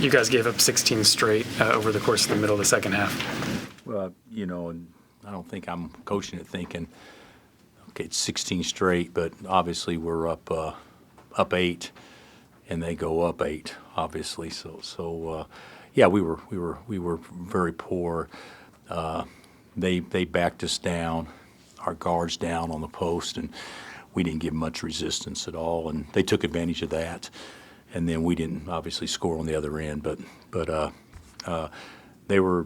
You guys gave up 16 straight over the course of the middle of the second half. Well, and I don't think I'm coaching it thinking, okay, it's 16 straight, but obviously we're up 8, and they go up 8, obviously. So yeah, we were very poor. They backed us down, our guards down on the post, and we didn't give much resistance at all, and they took advantage of that. And then we didn't obviously score on the other end, but they were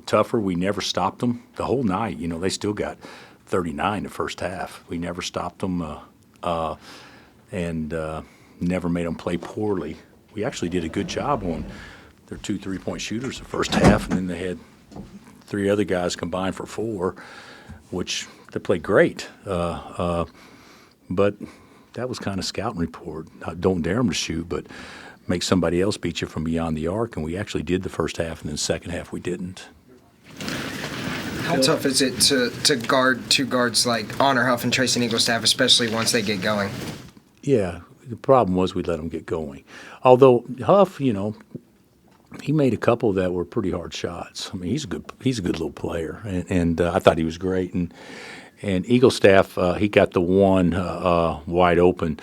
tougher. We never stopped them the whole night. They still got 39 the first half. We never stopped them, and never made them play poorly. We actually did a good job on their 2 3-point shooters the first half, and then they had 3 other guys combined for 4, which they played great. But that was kind of scouting report. Don't dare them to shoot, but make somebody else beat you from beyond the arc. And we actually did the first half, and then the second half we didn't. How tough is it to guard 2 guards like Honor Huff and Tracy Eaglestaff, especially once they get going? Yeah, the problem was we let them get going. Although Huff, he made a couple that were pretty hard shots. I mean, he's a good little player, and I thought he was great. And Eaglestaff, he got the one wide open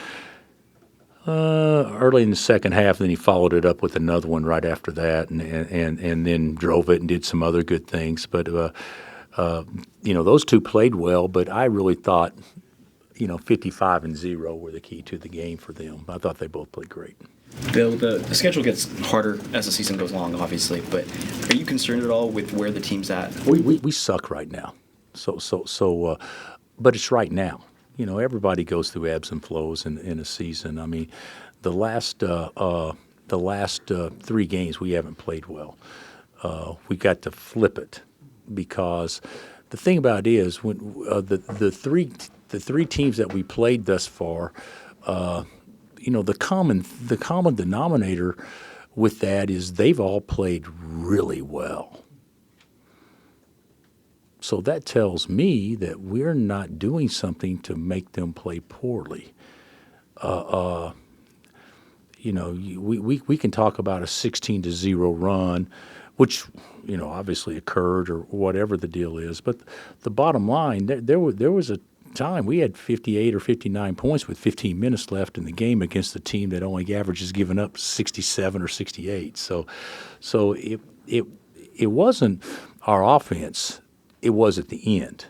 early in the second half. Then he followed it up with another one right after that, and then drove it and did some other good things. But those 2 played well. But I really thought 55-0 were the key to the game for them. I thought they both played great. Bill, the schedule gets harder as the season goes along, obviously. But are you concerned at all with where the team's at? We suck right now. But it's right now. Everybody goes through ebbs and flows in a season. I mean, the last 3 games we haven't played well. We got to flip it because the thing about it is when the three teams that we played thus far, the common denominator with that is they've all played really well. So that tells me that we're not doing something to make them play poorly. We can talk about a 16-0 run, which obviously occurred or whatever the deal is. But the bottom line, there was a time we had 58 or 59 points with 15 minutes left in the game against a team that only averages giving up 67 or 68. So it wasn't our offense. It was at the end.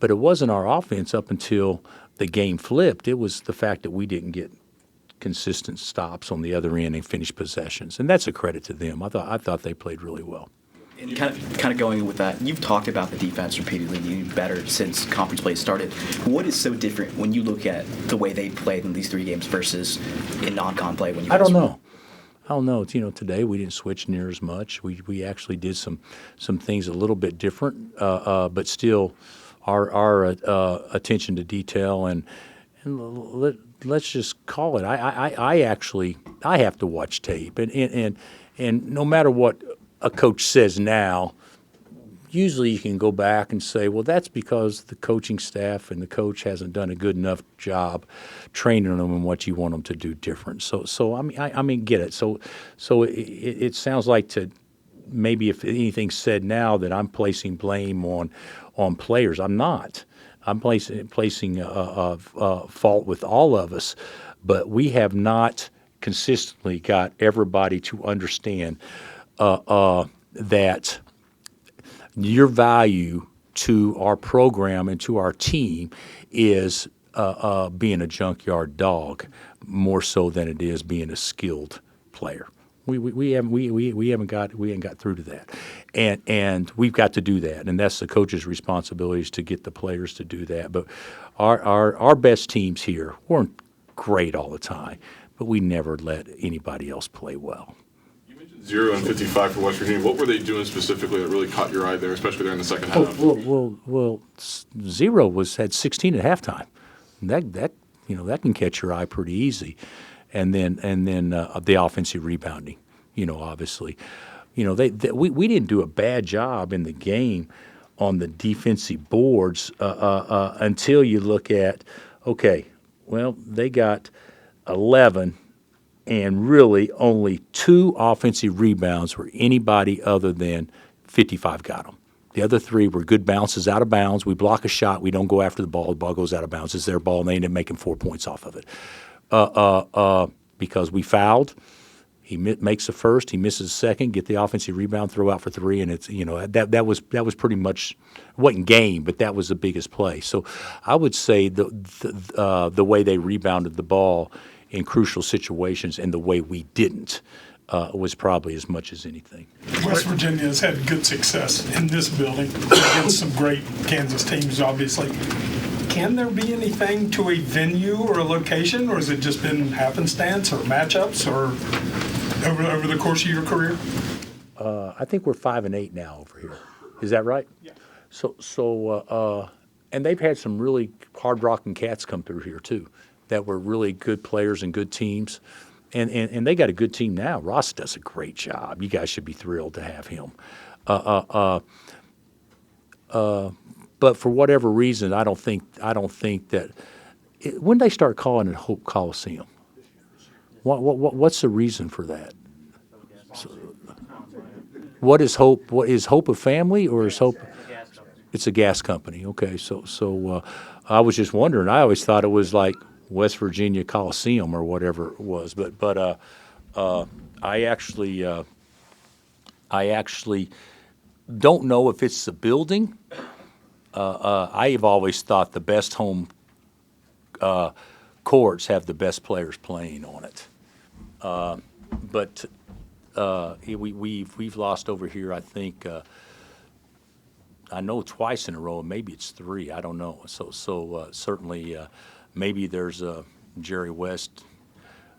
But it wasn't our offense up until the game flipped. It was the fact that we didn't get consistent stops on the other end and finish possessions. And that's a credit to them. I thought they played really well. And kind of going with that, you've talked about the defense repeatedly being better since conference play started. What is so different when you look at the way they played in these 3 games versus in non-con play? When you I don't know. Today we didn't switch near as much. We actually did some things a little bit different, but still our attention to detail and let's just call it. I have to watch tape, and no matter what a coach says now, usually you can go back and say, well, that's because the coaching staff and the coach hasn't done a good enough job training them in what you want them to do different. So I mean, get it. So it sounds like to maybe if anything's said now that I'm placing blame on players. I'm not. I'm placing fault with all of us, but we have not consistently got everybody to understand that your value to our program and to our team is being a junkyard dog more so than it is being a skilled player. We haven't got through to that, and we've got to do that, and that's the coach's responsibility is to get the players to do that. But our best teams here weren't great all the time, but we never let anybody else play well. 0 and 55 for West Virginia. What were they doing specifically that really caught your eye there, especially there in the second half? Well, 0 had 16 at halftime. That can catch your eye pretty easy, and then the offensive rebounding. Obviously, we didn't do a bad job in the game on the defensive boards until you look at they got 11 and really only 2 offensive rebounds where anybody other than 55 got them. The other 3 were good bounces out of bounds. We block a shot. We don't go after the ball goes out of bounds. It's their ball, and they end up making 4 points off of it. Because we fouled. He makes the first, he misses the second, get the offensive rebound, throw out for 3, and it's that was pretty much, it wasn't game, but that was the biggest play. So I would say the way they rebounded the ball in crucial situations and the way we didn't was probably as much as anything. West Virginia has had good success in this building against some great Kansas teams, obviously. Can there be anything to a venue or a location, or has it just been happenstance or matchups or over the course of your career? I think we're 5-8 now over here. Is that right? Yeah. So and they've had some really hard-rocking cats come through here too, that were really good players and good teams, and they got a good team now. Ross does a great job. You guys should be thrilled to have him. But for whatever reason, I don't think that. When they start calling it Hope Coliseum, what's the reason for that? What is Hope? What is Hope a family or is Hope? It's a gas company. Okay, so I was just wondering. I always thought it was like West Virginia Coliseum or whatever it was, but I actually don't know if it's the building. I've always thought the best home courts have the best players playing on it. But we've lost over here, I think, I know twice in a row, maybe it's 3, I don't know. So certainly maybe there's Jerry West,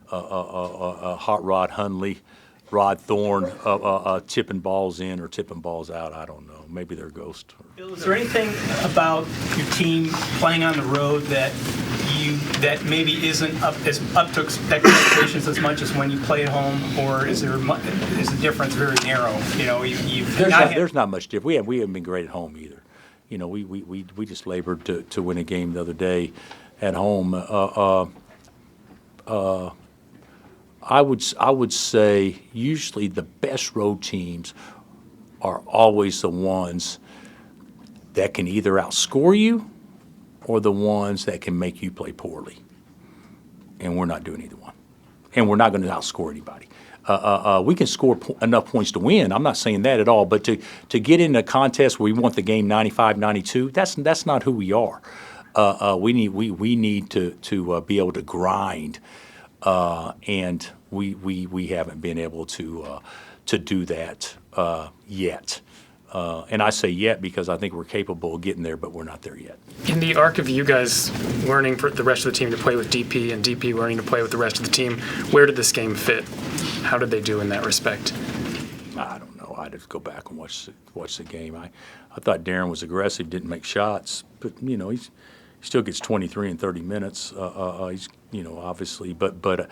Hot Rod Hundley, Rod Thorne tipping balls in or tipping balls out. I don't know. Maybe they're ghosts. Bill, is there anything about your team playing on the road that maybe isn't up to expectations as much as when you play at home, or is the difference very narrow? There's not much difference. We haven't been great at home either. We just labored to win a game the other day at home. I would say usually the best road teams are always the ones that can either outscore you or the ones that can make you play poorly. And we're not doing either one. And we're not going to outscore anybody. We can score enough points to win. I'm not saying that at all. But to get in a contest where we want the game 95-92, that's not who we are. We need to be able to grind. And we haven't been able to do that yet. And I say yet because I think we're capable of getting there, but we're not there yet. In the arc of you guys learning for the rest of the team to play with DP and DP learning to play with the rest of the team, where did this game fit? How did they do in that respect? I don't know. I'd have to go back and watch the game. I thought Darren was aggressive, didn't make shots, but he still gets 23 in 30 minutes. He's obviously, but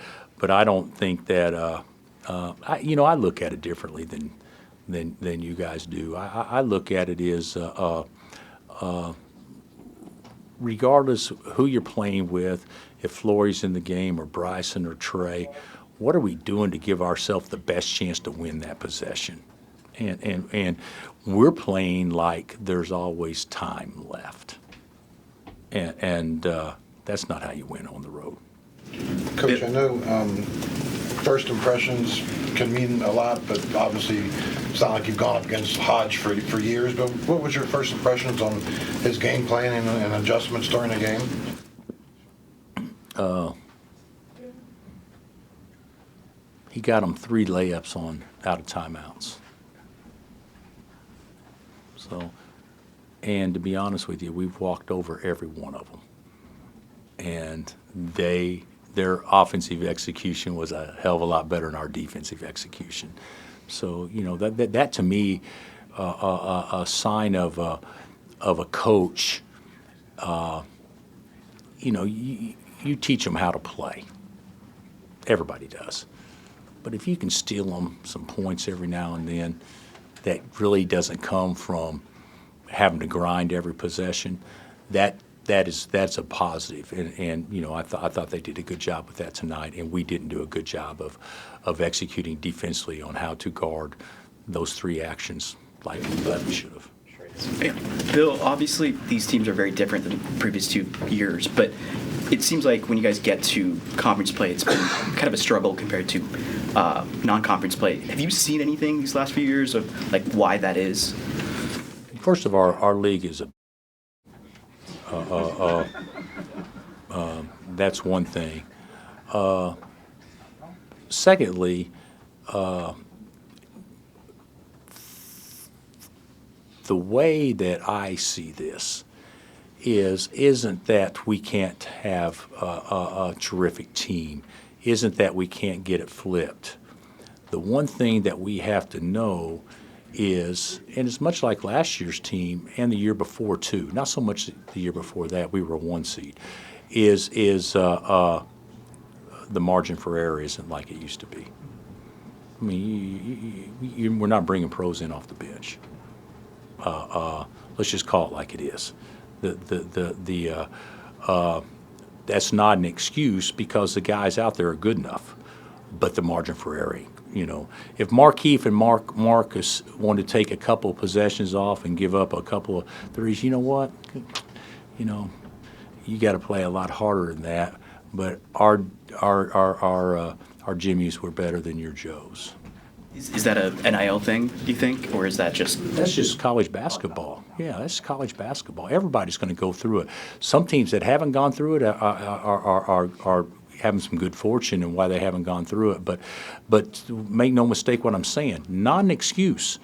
I don't think that I look at it differently than you guys do. I look at it as regardless who you're playing with, if Flory's in the game or Bryson or Trey, what are we doing to give ourselves the best chance to win that possession? And we're playing like there's always time left. And that's not how you win on the road. Coach, I know first impressions can mean a lot, but obviously it's not like you've gone up against Hodge for years. But what was your first impressions on his game plan and adjustments during the game? He got them 3 layups out of timeouts. So, and to be honest with you, we've walked over every one of them. And their offensive execution was a hell of a lot better than our defensive execution. So, that to me, a sign of a coach. You teach them how to play. Everybody does. But if you can steal them some points every now and then, that really doesn't come from having to grind every possession. That that's a positive, and I thought they did a good job with that tonight, and we didn't do a good job of executing defensively on how to guard those three actions like we should have. Yeah. Bill, obviously these teams are very different than the previous 2 years, but it seems like when you guys get to conference play, it's been kind of a struggle compared to non-conference play. Have you seen anything these last few years of like why that is? First of all, our league is that's one thing. Secondly, the way that I see this isn't that we can't have a terrific team, isn't that we can't get it flipped. The one thing that we have to know is, and it's much like last year's team and the year before too, not so much the year before that, we were a 1 seed, is the margin for error isn't like it used to be. I mean, we're not bringing pros in off the bench. Let's just call it like it is. That's not an excuse because the guys out there are good enough, but the margin for error ain't. If Markeith and Marcus want to take a couple of possessions off and give up a couple of threes, you know what? You got to play a lot harder than that. But our Jimmies were better than your Joes. Is that a NIL thing, do you think, or is that just? That's just college basketball. Yeah, that's college basketball. Everybody's going to go through it. Some teams that haven't gone through it are having some good fortune and why they haven't gone through it. But make no mistake what I'm saying, not an excuse.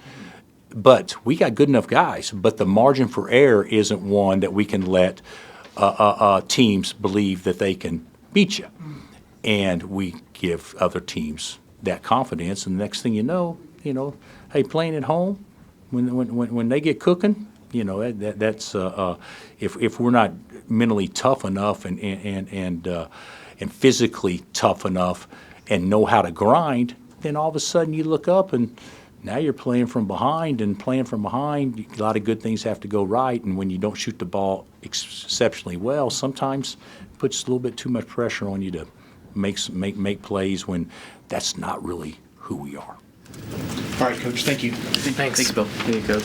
But we got good enough guys. But the margin for error isn't one that we can let teams believe that they can beat you. And we give other teams that confidence, and the next thing you know, hey, playing at home, when they get cooking, that's if we're not mentally tough enough and physically tough enough and know how to grind, then all of a sudden you look up and now you're playing from behind, and playing from behind, a lot of good things have to go right, and when you don't shoot the ball exceptionally well, sometimes it puts a little bit too much pressure on you to make plays when that's not really who we are. All right, Coach, thank you. Thanks. Thanks, Bill. Thank you, Coach.